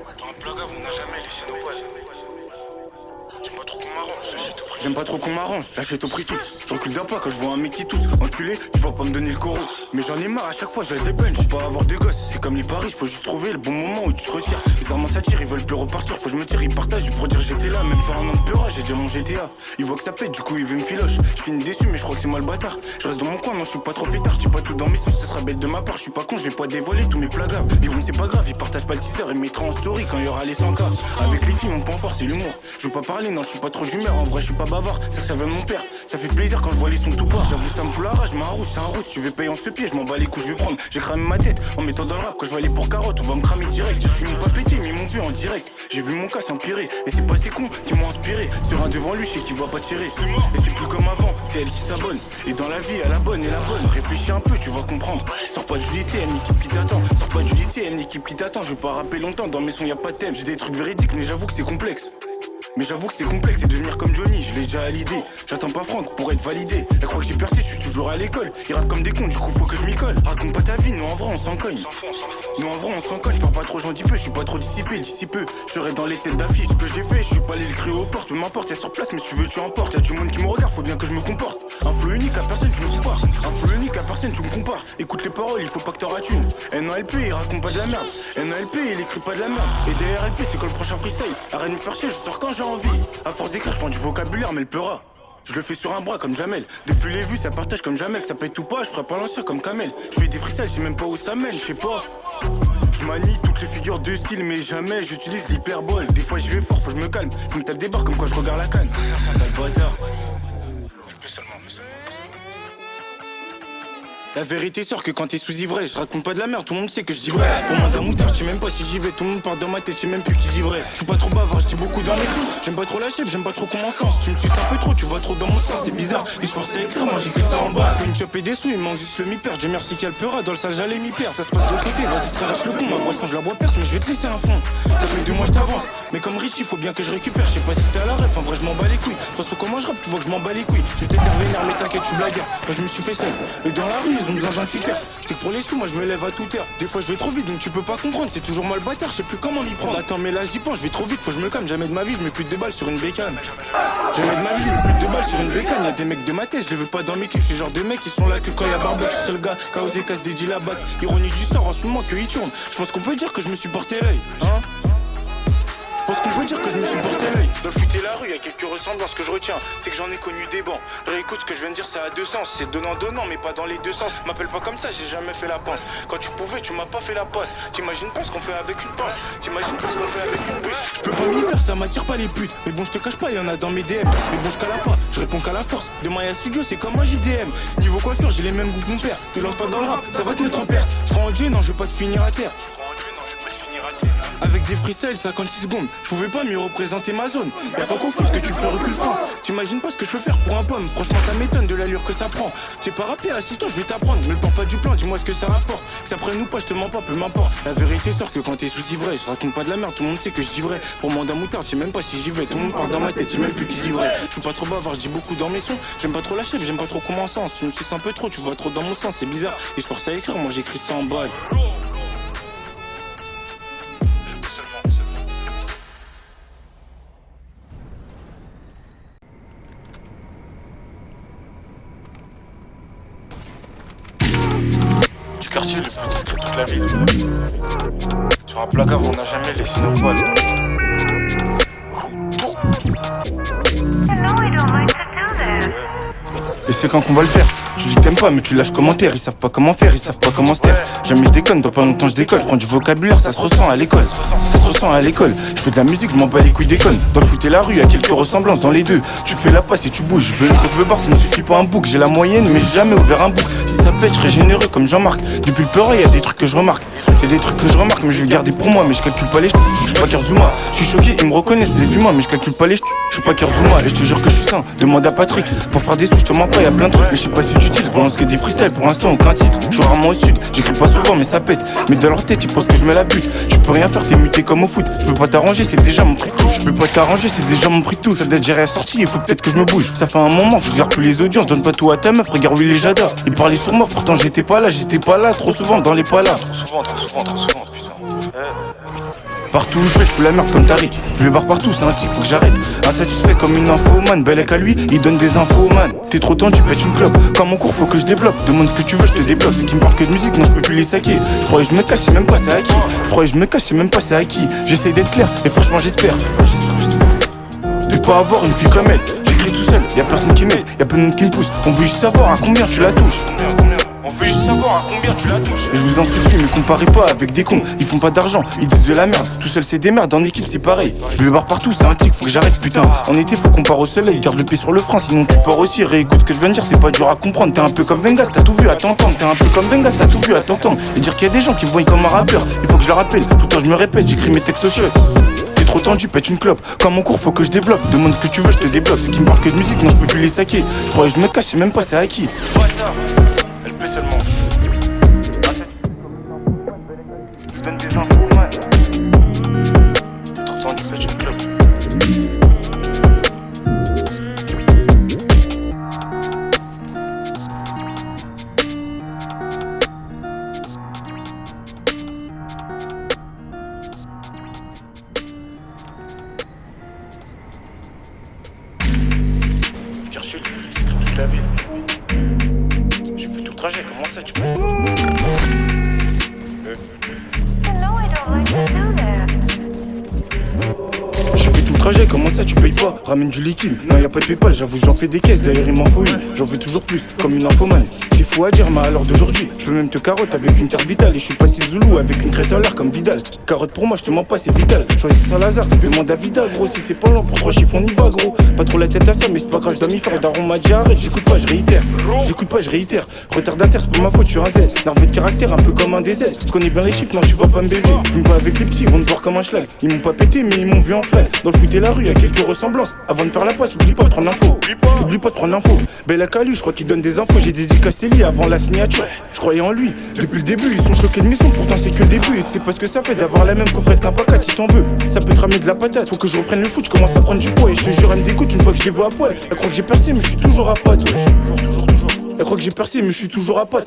Dans un plug on n'a jamais laissé nos poils. J'aime pas trop qu'on m'arrange, j'achète au prix fixe. Je recule d'un pas quand je vois un mec qui tousse. Enculé, tu vas pas me donner le coraux. Mais j'en ai marre, à chaque fois je laisse des bench. Faut pas avoir de gosses, c'est comme les paris, faut juste trouver le bon moment où tu te retires. Bizarrement ça tire, ils veulent plus repartir. Faut que je me tire, ils partagent pour dire j'étais là. Même pas un an de peur, j'ai déjà mon GTA. Ils voient que ça pète, du coup ils veulent me filoche. Je finis déçu, mais je crois que c'est moi le bâtard. Je reste dans mon coin, non, je suis pas trop fêtard. Je dis pas tout dans mes sens, ça sera bête de ma part. Je suis pas con, je vais pas dévoiler tous mes plats graves. Mais bon, c'est pas grave, ils partagent pas le teaser, ils mettront en story quand il y aura les 100K. Avec les filles, mon point fort c'est l'humour. Je veux pas parler, non, je suis pas trop d'humeur. En vrai, je suis pas bavard, ça vient de mon père. Ça fait plaisir quand je vois les sons tout part. J'avoue, ça me fout la rage, mais un rouge, c'est un rouge. Tu veux payer en ce pied, je m'en bats les coups, je vais prendre. J'ai cramé ma tête en mettant dans le rap. Quand je vais aller pour carotte, on va me cramer direct. Ils m'ont pas pété, mais ils m'ont vu en direct. J'ai vu mon cas s'empirer. Et c'est pas ces cons qui m'ont inspiré. Sur un devant lui, je sais qu'il va pas tirer. Et c'est plus comme avant, c'est elle qui s'abonne. Et dans la vie, elle la bonne et la bonne. Réfléchis un peu, tu vas comprendre. Sors pas du lycée, elle l'équipe qui t'attend. Sors pas du lycée, elle l'équipe qui t'attend. Je vais pas rapper longtemps, dans mes sons y a pas de thème. J'ai des trucs véridiques, mais j'avoue que c'est complexe. Mais j'avoue que c'est complexe, c'est devenir comme Johnny, je l'ai déjà à l'idée. J'attends pas Franck pour être validé. Elle croit que j'ai percé, je suis toujours à l'école. Ils ratent comme des cons, du coup faut que je m'y colle. Raconte pas ta vie, nous en vrai on s'en cogne. Nous en vrai on s'en colle, je parle pas trop, j'en dis peu, je suis pas trop dissipé, d'ici peu. Je serai dans les têtes d'affiche, ce que j'ai fait, je suis pas allé le crier aux portes. Peu m'importe, y'a sur place, mais si tu veux tu emportes. Y'a du monde qui me regarde, faut bien que je me comporte. Un flow unique à personne, tu me compares. Un flow unique à personne, tu me compares. Écoute les paroles, il faut pas que t'en rates une. NOLP, il raconte pas de la merde. NOLP, il écrit pas de la merde. Et DRLP, c'est quoi le prochain freestyle? Arrête de me faire chier, je sors quand j'ai envie. À force d'écrire, je prends du vocabulaire, mais le pleura. Je le fais sur un bras comme Jamel. Depuis les vues, ça partage comme jamais. Que ça pète ou pas, je ferai pas l'ancien comme Kamel. Je fais des freestyles, je sais même pas où ça mène, je sais pas. Je manie toutes les figures de style, mais jamais j'utilise l'hyperbole. Des fois, je vais fort, faut que je me calme. Je me tape des barres comme quand je regarde la canne. Sale bâtard. La vérité sort que quand t'es sous ivresse, je raconte pas de la merde, tout le monde sait que je dis vrai. Pour moi d'un moutard, je sais même pas si j'y vais, tout le monde part dans ma tête, je sais même plus qui j'y vrai. Je suis pas trop bavard, je dis beaucoup dans mes sons. J'aime pas trop la chef, j'aime pas trop comment sens. Tu me suces un peu trop, tu vois trop dans mon sens, c'est bizarre. Ils se forcent à écrire, moi j'écris ça en bas. Faut une chope et des sous, il manque juste le mi-père. Dieu merci qu'elle pleura, dans le sale j'allais mi-père. Ça se passe de l'autre côté, vas-y traverse le pont. Ma boisson je la bois perce, mais je vais te laisser un fond. Ça fait 2 mois je t'avance, mais comme Richie, faut bien que je récupère. Je sais pas si t'es à la ref, en vrai je m'en bats les couilles. De toute façon comment je rappe, tu vois que je m'en bats les couilles. Je vais peut-être faire vénère, mais t'inquiète, je suis blagueur. Quand je me suis fait seul, et dans la rue, ils ont besoin d'un tuteur. C'est que pour les sous, moi je me lève à toute heure. Des fois je vais trop vite, donc tu peux pas comprendre. C'est toujours moi le bâtard, je sais plus comment m'y prendre. Attends, mais là j'y pense, je vais trop vite, faut que je me calme. Jamais de ma vie, je mets plus de balles sur une bécane. Jamais de ma vie, je mets plus de balles sur une bécane. Y'a des mecs de ma tête, je les veux pas dans mes clips. Ce genre de mecs qui sont là que quand y'a barbecue. Je suis le gars qui a osé casse des deals à battre. Ironie du sort en ce moment qu'il tourne. Je pense qu'on peut dire que je me suis porté l'œil, hein. Je pense qu'on peut dire que je me suis porté l'œil. Dans le fut et la rue, y'a quelques ressemblances que je retiens. C'est que j'en ai connu des bancs. Réécoute ce que je viens de dire, ça a 2 sens. C'est donnant, mais pas dans les 2 sens. M'appelle pas comme ça, j'ai jamais fait la pince. Quand tu pouvais, tu m'as pas fait la passe. T'imagines pas ce qu'on fait avec une pince. T'imagines pas ce qu'on fait avec une puce. Je peux pas m'y faire, ça m'attire pas les putes. Mais bon, je te cache pas, y'en a dans mes DM. Mais bon, je cala pas, je réponds qu'à la force. Demain y'a studio, c'est comme un JDM. Niveau coiffure, j'ai les mêmes goûts que mon père. Te lance pas dans le rap, ça va te mettre en perte. Je crois en Dieu, non, je vais pas te finir à terre. Avec des freestyles 56 secondes, je pouvais pas mieux représenter ma zone. Y'a pas qu'au foot que tu fais recul franc. T'imagines pas ce que je peux faire pour un pomme. Franchement ça m'étonne de l'allure que ça prend. C'est pas rapper, assis-toi, je vais t'apprendre. Me le parle pas du plan, dis-moi ce que ça rapporte. Que ça prenne ou pas, je te mens pas, peu m'importe. La vérité sort que quand t'es sous ivresse, je raconte pas de la merde, tout le monde sait que je dis vrai. Pour moi d'un moutard, je sais même pas si j'y vais. Tout le monde part dans ma tête, je sais même plus qui dit vrai. Je suis pas trop bavard, je dis beaucoup dans mes sons. J'aime pas trop la chef, j'aime pas trop comment sens. Tu me suces un peu trop, tu vois trop dans mon sens, c'est bizarre. Ils se forcent à écrire, moi j'écris ça en balle. Du quartier le plus discret de toute la ville. Sur un placard on n'a jamais laissé nos poils. Et c'est quand qu'on va le faire. Tu dis que t'aimes pas mais tu lâches commentaire. Ils savent pas comment faire, ils savent pas comment se taire. Jamais je déconne, dans pas longtemps je décolle. Je prends du vocabulaire, ça se ressent à l'école. Ça se ressent à l'école. Je fais de la musique, je m'en bats les couilles des connes. Dans le foot et la rue, y'a quelques ressemblances dans les deux. Tu fais la passe et tu bouges. Je veux une grosse beubare, ça me suffit pas un bouc. J'ai la moyenne mais j'ai jamais ouvert un bouc. Si ça pète, je serais généreux comme Jean-Marc. Depuis le pleurer, y'a des trucs que je remarque. Y'a des trucs que je remarque mais je vais garder pour moi. Mais je calcule pas les je suis pas Kurzuma. Je suis choqué, ils me reconnaissent, les humains. Mais je calcule pas les je suis pas Kurzuma. Et je te jure que je suis sain, demande à Patrick. Pour faire des sous, je te mens pas. y'a plein de trucs, mais je sais pas si tu utilises. Je balance que des freestyles, pour l'instant aucun titre. Je suis rarement au sud, j'écris pas souvent mais ça pète. Mais dans leur tête ils pensent que je mets la pute. Tu peux rien faire, t'es muté comme au foot. Je peux pas t'arranger, c'est déjà mon prix de tout. Je peux pas t'arranger, c'est déjà mon prix de tout. Ça date j'ai rien sorti, il faut peut-être que je me bouge. Ça fait un moment que je gère tous les audiences. Donne pas tout à ta meuf, regarde Will et Jada. Ils parlaient sur moi, pourtant j'étais pas là, trop souvent dans les palas. Trop souvent, putain. Partout où je vais, je fous la merde comme Tariq. Je les barre partout, c'est un tic, faut que j'arrête. Insatisfait comme une infomane, belle qu'à lui, il donne des infos man. T'es trop tendu, pète une clope. Comme mon cours, faut que je développe. Demande ce que tu veux, je te débloque. Ceux qui me parlent que de musique, non, je peux plus les saquer. Je croyais que je me cache, je sais même pas c'est à qui. C'est à qui. J'essaie d'être clair, et franchement j'espère. De pas avoir une fille comme elle. J'écris tout seul, y'a personne qui m'aide, y'a peu de monde qui me pousse. On veut juste savoir à combien tu la touches. On veut juste savoir à combien tu la touches. Et je vous en supplie, mais comparez pas avec des cons. Ils font pas d'argent, ils disent de la merde. Tout seul c'est des merdes, en équipe c'est pareil. Je me barre partout, c'est un tic, faut que j'arrête putain. En été faut qu'on part au soleil, garde le pied sur le frein, sinon tu pars aussi. Réécoute ce que je viens de dire, c'est pas dur à comprendre. T'es un peu comme Vengas, t'as tout vu à t'entendre. Et dire qu'il y a des gens qui me voient comme un rappeur. Il faut que je le rappelle, tout le temps je me répète, j'écris mes textes au chef. T'es trop tendu, pète une clope. Comme mon cours, faut que je développe. Demande ce que tu veux, je te débloque. Ceux qui me parlent que de musique, non, je peux plus les saquer. Je croyais que je me cache, je sais même pas c'est à qui. Elle paie seulement. Je donne des infos, man. T'es trop tendu, pète une clope. Virtuel, le discret toute la ville. J'ai fait tout le trajet, comment ça tu peux? No, I don't like to do that. J'ai fait tout le trajet, comment ça tu payes pas? Ramène du liquide, non y'a pas de Paypal, j'avoue j'en fais des caisses, d'ailleurs il m'en faut une. J'en veux toujours plus, comme une infomane. C'est fou à dire, mais à l'heure d'aujourd'hui, je peux même te carotte avec une carte vitale. Et je suis pas de Zoulou avec une crête à l'air comme Vidal. Carotte pour moi, je te mens pas, c'est vital. Choisis Saint-Lazare, demande à Vida, gros. Si c'est pas long, pour 3 chiffres on y va, gros. Pas trop la tête à ça, mais c'est pas grave, je dois m'y faire. Daron m'a dit arrête, j'écoute pas, je réitère. Retardataire, c'est pas ma faute, je suis un Z. Nerveux de caractère, un peu comme un DZ. Je connais bien les chiffres, non, tu vas pas me baiser. Fume pas avec les petits, ils vont te voir comme un schlag. Ils m'ont pas pété, mais ils m'ont vu en flag. Dans le foot et la rue, y'a quelques ressemblances. Avant de faire la passe, oublie pas de prendre l'info. Oublie pas de prendre l'info. Bella Calu, je crois qu'il donne des infos. J'ai dédié Castelli avant la signature. Je croyais en lui, depuis le début, ils sont choqués de mes sons, pourtant c'est que le début. Et tu sais pas ce que ça fait d'avoir la même coffrette qu'un pacat si t'en veux. Ça peut te ramener de la patate, faut que je reprenne le foot, je commence à prendre du poids. Et je te jure, elle me dégoûte une fois que je les vois à poil. Elle croit que j'ai percé, mais je suis toujours à pote. Elle croit que j'ai percé, mais je suis toujours à pote.